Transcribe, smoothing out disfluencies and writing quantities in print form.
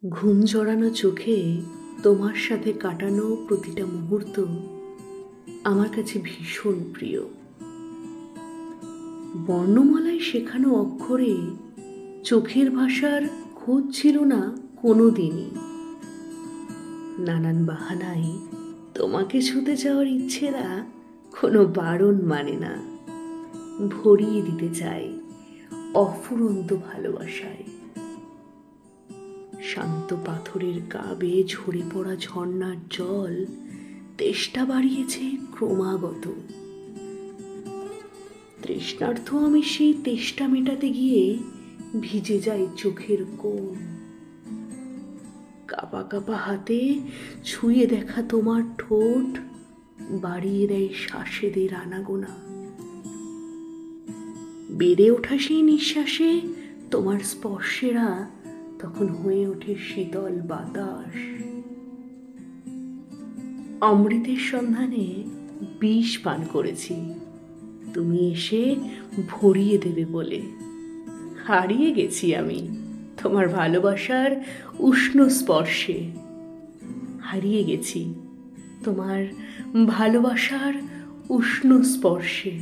ঘুম জড়ানো চোখে তোমার সাথে কাটানো প্রতিটা মুহূর্ত আমার কাছে ভীষণ প্রিয়। বর্ণমালায় শেখানো অক্ষরে চোখের ভাষার খোঁজ ছিল না কোনো দিনই। নানান বাহানায় তোমাকে ছুতে যাওয়ার ইচ্ছেরা কোনো বারণ মানে না, ভরিয়ে দিতে চাই অফুরন্ত ভালোবাসায়। শান্ত পাথরের গা বেয়ে ঝরে পড়া ঝর্ণার জল তেষ্টা বাড়িয়েছে ক্রমাগত। তৃষ্ণার্থ আমি সেই তেষ্টা মেটাতে গিয়ে ভিজে যাই চোখের কোণ। কাঁপা কাঁপা হাতে ছুঁয়ে দেখা তোমার ঠোঁট বাড়িয়ে দেয় শ্বাসেদের আনাগোনা। বেড়ে ওঠা সেই নিঃশ্বাসে তোমার স্পর্শেরা তখন হয়ে ওঠে শীতল বাতাস। অমৃতের সন্ধানে বিষ পান করেছি, তুমি এসে ভরিয়ে দেবে বলে। হারিয়ে গেছি আমি তোমার ভালোবাসার উষ্ণ স্পর্শে, হারিয়ে গেছি তোমার ভালোবাসার উষ্ণ স্পর্শে।